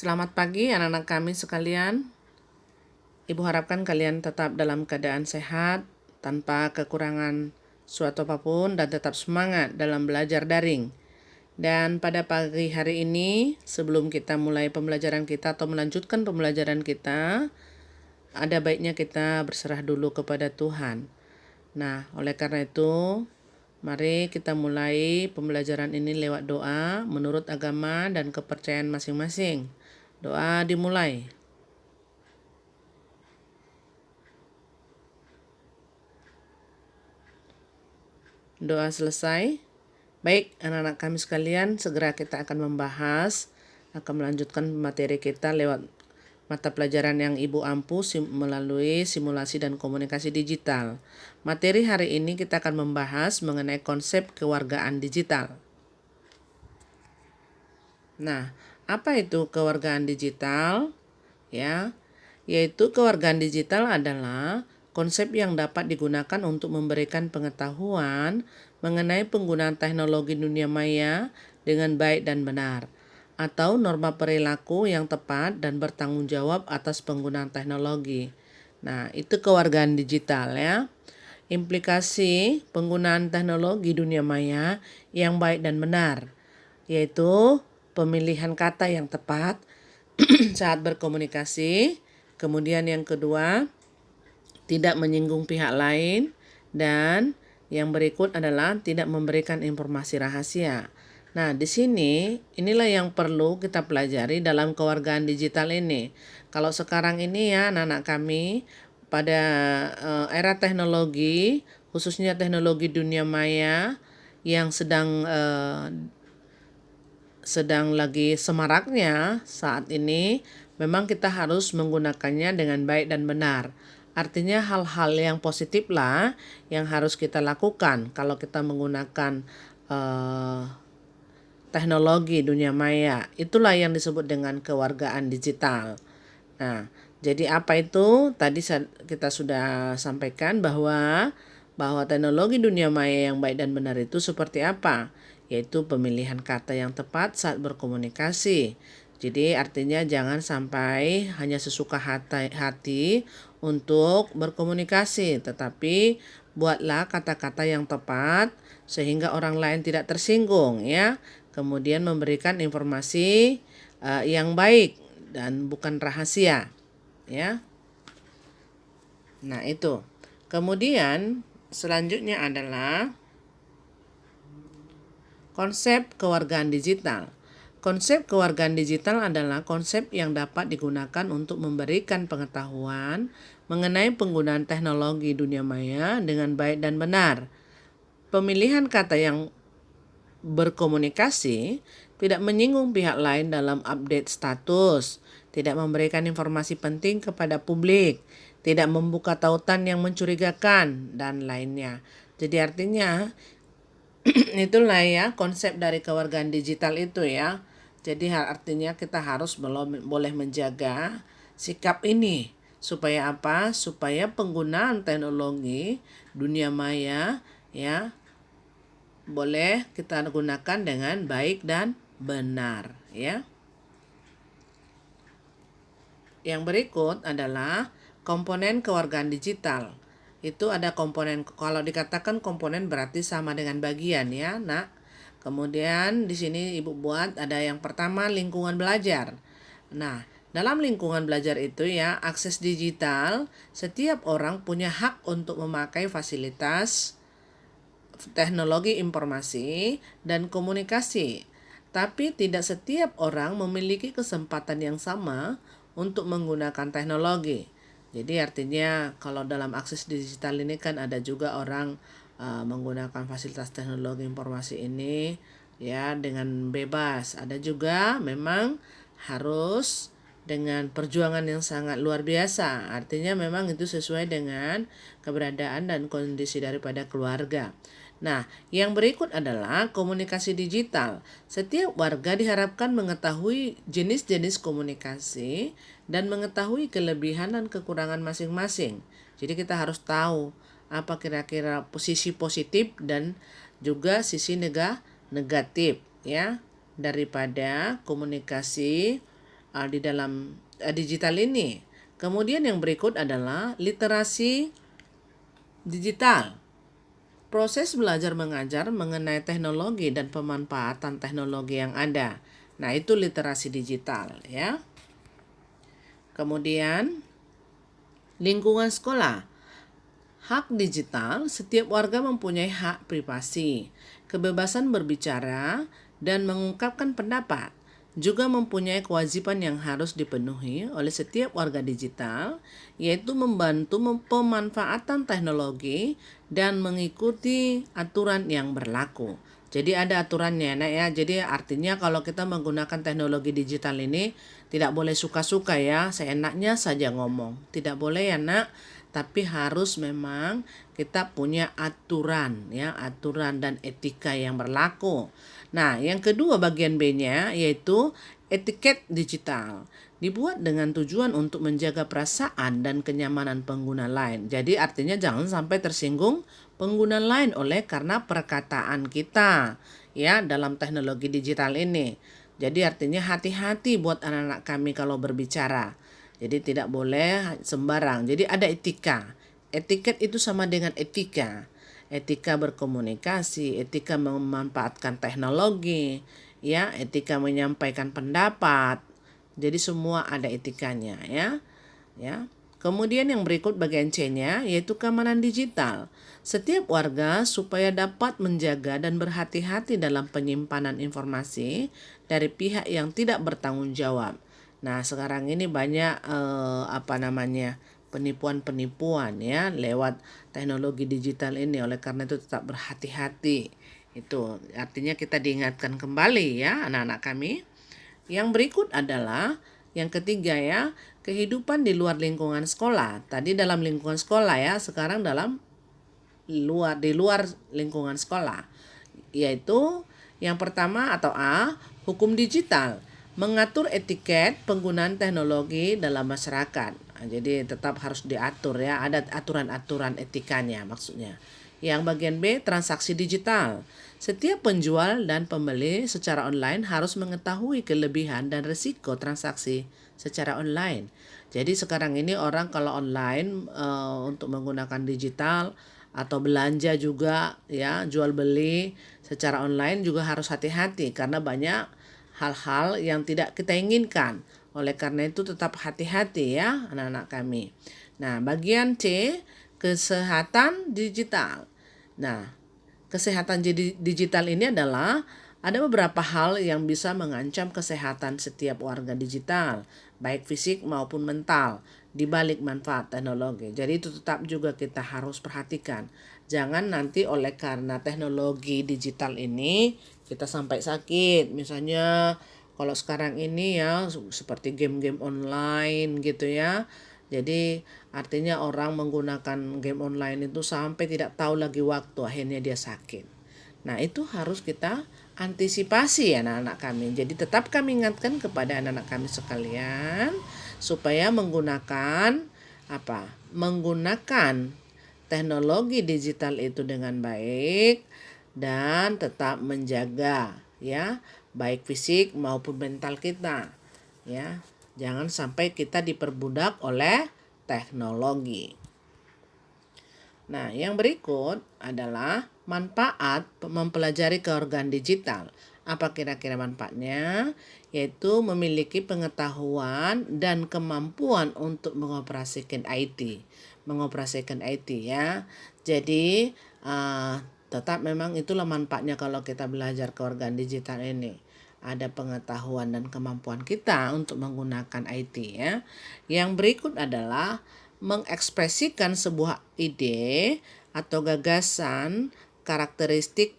Selamat pagi anak-anak kami sekalian. Ibu harapkan kalian tetap dalam keadaan sehat, tanpa kekurangan suatu apapun dan tetap semangat dalam belajar daring. Dan pada pagi hari ini, sebelum kita mulai pembelajaran kita atau melanjutkan pembelajaran kita, ada baiknya kita berserah dulu kepada Tuhan. Nah, oleh karena itu, mari kita mulai pembelajaran ini lewat doa menurut agama dan kepercayaan masing-masing. Doa dimulai. Doa selesai. Baik, anak-anak kami sekalian, segera kita akan melanjutkan materi kita lewat mata pelajaran yang Ibu ampu melalui simulasi dan komunikasi digital. Materi hari ini kita akan membahas mengenai konsep kewargaan digital. Nah, apa itu kewargaan digital? Yaitu kewargaan digital adalah konsep yang dapat digunakan untuk memberikan pengetahuan mengenai penggunaan teknologi dunia maya dengan baik dan benar, atau norma perilaku yang tepat dan bertanggung jawab atas penggunaan teknologi. Nah, itu kewargaan digital ya. Implikasi penggunaan teknologi dunia maya yang baik dan benar, yaitu pemilihan kata yang tepat saat berkomunikasi. Kemudian yang kedua, tidak menyinggung pihak lain. Dan yang berikut adalah tidak memberikan informasi rahasia. Nah, di sini inilah yang perlu kita pelajari dalam kewargaan digital ini. Kalau sekarang ini ya anak-anak kami pada era teknologi, khususnya teknologi dunia maya yang sedang lagi semaraknya saat ini, memang kita harus menggunakannya dengan baik dan benar. Artinya hal-hal yang positif lah yang harus kita lakukan kalau kita menggunakan teknologi dunia maya. Itulah yang disebut dengan kewargaan digital. Nah, jadi apa itu? Tadi kita sudah sampaikan bahwa teknologi dunia maya yang baik dan benar itu seperti apa? Yaitu pemilihan kata yang tepat saat berkomunikasi. Jadi artinya jangan sampai hanya sesuka hati untuk berkomunikasi, tetapi buatlah kata-kata yang tepat sehingga orang lain tidak tersinggung ya. Kemudian memberikan informasi yang baik dan bukan rahasia ya. Nah, itu. Kemudian selanjutnya adalah konsep kewargaan digital. Konsep kewargaan digital adalah konsep yang dapat digunakan untuk memberikan pengetahuan mengenai penggunaan teknologi dunia maya dengan baik dan benar. Pemilihan kata yang berkomunikasi, tidak menyinggung pihak lain dalam update status, tidak memberikan informasi penting kepada publik, tidak membuka tautan yang mencurigakan, dan lainnya. Jadi artinya itulah ya konsep dari kewargaan digital itu ya. Jadi artinya kita harus boleh menjaga sikap ini. Supaya apa? Supaya penggunaan teknologi dunia maya ya boleh kita gunakan dengan baik dan benar ya. Yang berikut adalah komponen kewargaan digital. Itu ada komponen, kalau dikatakan komponen berarti sama dengan bagian ya, Nak. Kemudian di sini Ibu buat ada yang pertama lingkungan belajar. Nah, dalam lingkungan belajar itu ya, akses digital, setiap orang punya hak untuk memakai fasilitas teknologi informasi dan komunikasi. Tapi tidak setiap orang memiliki kesempatan yang sama untuk menggunakan teknologi. Jadi artinya kalau dalam akses digital ini kan ada juga orang menggunakan fasilitas teknologi informasi ini ya dengan bebas. Ada juga memang harus dengan perjuangan yang sangat luar biasa. Artinya memang itu sesuai dengan keberadaan dan kondisi daripada keluarga. Nah, yang berikut adalah komunikasi digital. Setiap warga diharapkan mengetahui jenis-jenis komunikasi dan mengetahui kelebihan dan kekurangan masing-masing. Jadi kita harus tahu apa kira-kira posisi positif dan juga sisi negatif ya daripada komunikasi di dalam digital ini. Kemudian yang berikut adalah literasi digital. Proses belajar mengajar mengenai teknologi dan pemanfaatan teknologi yang ada. Nah, itu literasi digital ya. Kemudian lingkungan sekolah. Hak digital, setiap warga mempunyai hak privasi, kebebasan berbicara, dan mengungkapkan pendapat. Juga mempunyai kewajiban yang harus dipenuhi oleh setiap warga digital, yaitu membantu pemanfaatan teknologi dan mengikuti aturan yang berlaku. Jadi ada aturannya, nak ya. Jadi artinya kalau kita menggunakan teknologi digital ini tidak boleh suka-suka ya, seenaknya saja ngomong. Tidak boleh ya, nak. Tapi harus memang kita punya aturan ya, aturan dan etika yang berlaku. Nah, yang kedua bagian B-nya yaitu etiket digital. Dibuat dengan tujuan untuk menjaga perasaan dan kenyamanan pengguna lain. Jadi artinya jangan sampai tersinggung pengguna lain oleh karena perkataan kita ya dalam teknologi digital ini. Jadi artinya hati-hati buat anak-anak kami kalau berbicara. Jadi tidak boleh sembarang. Jadi ada etika. Etiket itu sama dengan etika. Etika berkomunikasi, etika memanfaatkan teknologi, ya, etika menyampaikan pendapat. Jadi semua ada etikanya ya. Ya. Kemudian yang berikut bagian C-nya yaitu keamanan digital. Setiap warga supaya dapat menjaga dan berhati-hati dalam penyimpanan informasi dari pihak yang tidak bertanggung jawab. Nah, sekarang ini banyak penipuan-penipuan ya lewat teknologi digital ini. Oleh karena itu tetap berhati-hati. Itu artinya kita diingatkan kembali ya anak-anak kami. Yang berikut adalah yang ketiga ya, kehidupan di luar lingkungan sekolah. Tadi dalam lingkungan sekolah ya, sekarang di luar lingkungan sekolah. Yaitu yang pertama atau A, hukum digital. Mengatur etiket penggunaan teknologi dalam masyarakat. Nah, jadi tetap harus diatur ya, ada aturan-aturan etikanya maksudnya. Yang bagian B, transaksi digital. Setiap penjual dan pembeli secara online harus mengetahui kelebihan dan risiko transaksi secara online. Jadi sekarang ini orang kalau online untuk menggunakan digital atau belanja juga ya, jual beli secara online juga harus hati-hati karena banyak hal-hal yang tidak kita inginkan. Oleh karena itu tetap hati-hati ya anak-anak kami. Nah, bagian C, kesehatan digital. Nah, kesehatan digital ini adalah ada beberapa hal yang bisa mengancam kesehatan setiap warga digital, baik fisik maupun mental, di balik manfaat teknologi. Jadi itu tetap juga kita harus perhatikan. Jangan nanti oleh karena teknologi digital ini kita sampai sakit. Misalnya kalau sekarang ini ya seperti game-game online gitu ya. Jadi artinya orang menggunakan game online itu sampai tidak tahu lagi waktu, akhirnya dia sakit. Nah, itu harus kita antisipasi ya anak-anak kami. Jadi tetap kami ingatkan kepada anak-anak kami sekalian supaya menggunakan Menggunakan teknologi digital itu dengan baik dan tetap menjaga ya, baik fisik maupun mental kita. Ya. Jangan sampai kita diperbudak oleh teknologi. Nah, yang berikut adalah manfaat mempelajari keorganisasian digital. Apa kira-kira manfaatnya? Yaitu memiliki pengetahuan dan kemampuan untuk mengoperasikan IT. Mengoperasikan IT ya. Jadi, tetap memang itulah manfaatnya kalau kita belajar keorganisasian digital ini. Ada pengetahuan dan kemampuan kita untuk menggunakan IT ya. Yang berikut adalah mengekspresikan sebuah ide atau gagasan, karakteristik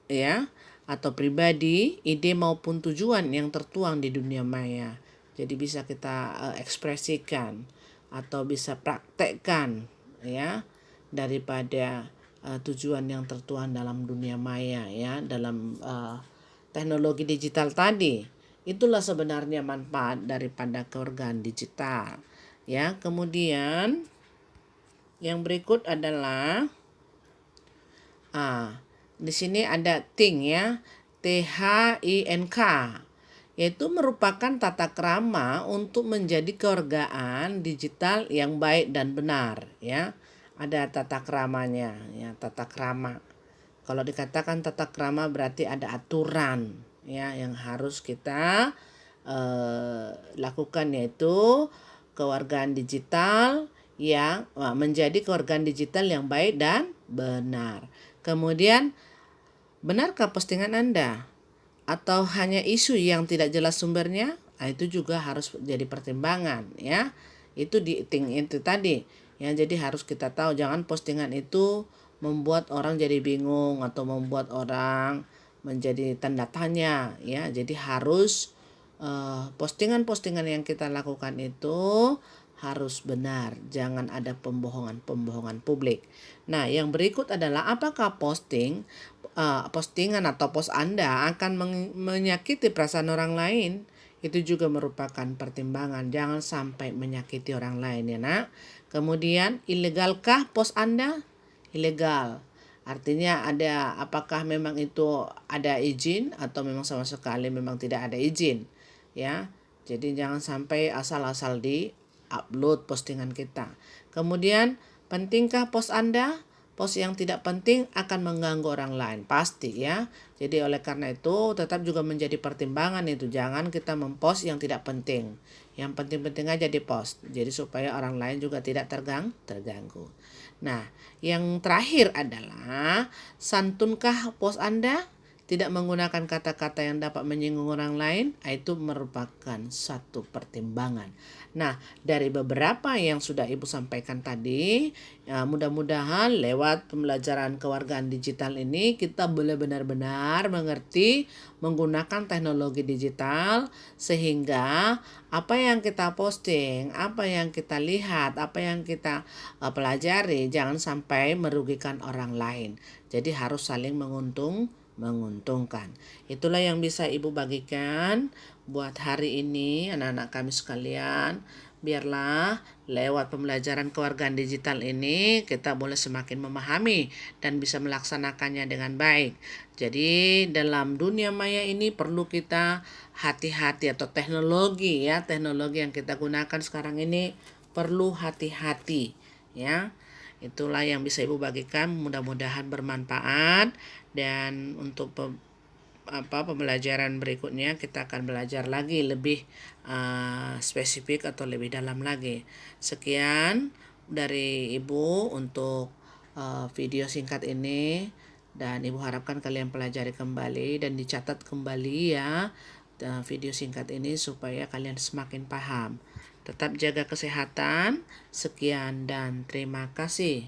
ya atau pribadi, ide maupun tujuan yang tertuang di dunia maya. Jadi bisa kita ekspresikan atau bisa praktekkan ya daripada tujuan yang tertuang dalam dunia maya ya, dalam teknologi digital tadi. Itulah sebenarnya manfaat daripada keorganisasian digital. Ya, kemudian yang berikut adalah di sini ada think ya, THINK yaitu merupakan tata krama untuk menjadi kewargaan digital yang baik dan benar, ya. Ada tata kramanya, ya, tata krama. Kalau dikatakan tata krama berarti ada aturan, ya, yang harus kita lakukan, yaitu kewargaan digital yang menjadi kewargaan digital yang baik dan benar. Kemudian, benarkah postingan Anda atau hanya isu yang tidak jelas sumbernya? Nah, itu juga harus jadi pertimbangan, ya. Itu itu tadi. Ya, jadi harus kita tahu, jangan postingan itu membuat orang jadi bingung atau membuat orang menjadi tanda tanya, ya. Jadi harus postingan-postingan yang kita lakukan itu harus benar, jangan ada pembohongan publik. Nah, yang berikut adalah apakah postingan atau post Anda akan menyakiti perasaan orang lain? Itu juga merupakan pertimbangan, jangan sampai menyakiti orang lain, ya nak. Kemudian, ilegalkah post Anda? Ilegal. Artinya apakah memang itu ada izin atau memang sama sekali memang tidak ada izin, ya. Jadi jangan sampai asal-asal upload postingan kita. Kemudian, pentingkah post Anda? Post yang tidak penting akan mengganggu orang lain, pasti, ya. Jadi oleh karena itu tetap juga menjadi pertimbangan itu, jangan kita mempost yang tidak penting. Yang penting-penting aja dipost. Jadi supaya orang lain juga tidak terganggu. Nah, yang terakhir adalah santunkah post Anda? Tidak menggunakan kata-kata yang dapat menyinggung orang lain, itu merupakan satu pertimbangan. Nah, dari beberapa yang sudah Ibu sampaikan tadi, ya, mudah-mudahan lewat pembelajaran kewargaan digital ini kita boleh benar-benar mengerti menggunakan teknologi digital, sehingga apa yang kita posting, apa yang kita lihat, apa yang kita pelajari jangan sampai merugikan orang lain. Jadi harus saling menguntungkan. Itulah yang bisa Ibu bagikan buat hari ini, anak-anak kami sekalian. Biarlah lewat pembelajaran kewargaan digital ini kita boleh semakin memahami dan bisa melaksanakannya dengan baik. Jadi dalam dunia maya ini perlu kita hati-hati, atau teknologi yang kita gunakan sekarang ini perlu hati-hati, ya. Itulah yang bisa Ibu bagikan, mudah-mudahan bermanfaat. Dan untuk pembelajaran berikutnya kita akan belajar lagi lebih spesifik atau lebih dalam lagi. Sekian dari Ibu untuk video singkat ini, dan Ibu harapkan kalian pelajari kembali dan dicatat kembali, ya, video singkat ini supaya kalian semakin paham. Tetap jaga kesehatan. Sekian dan terima kasih.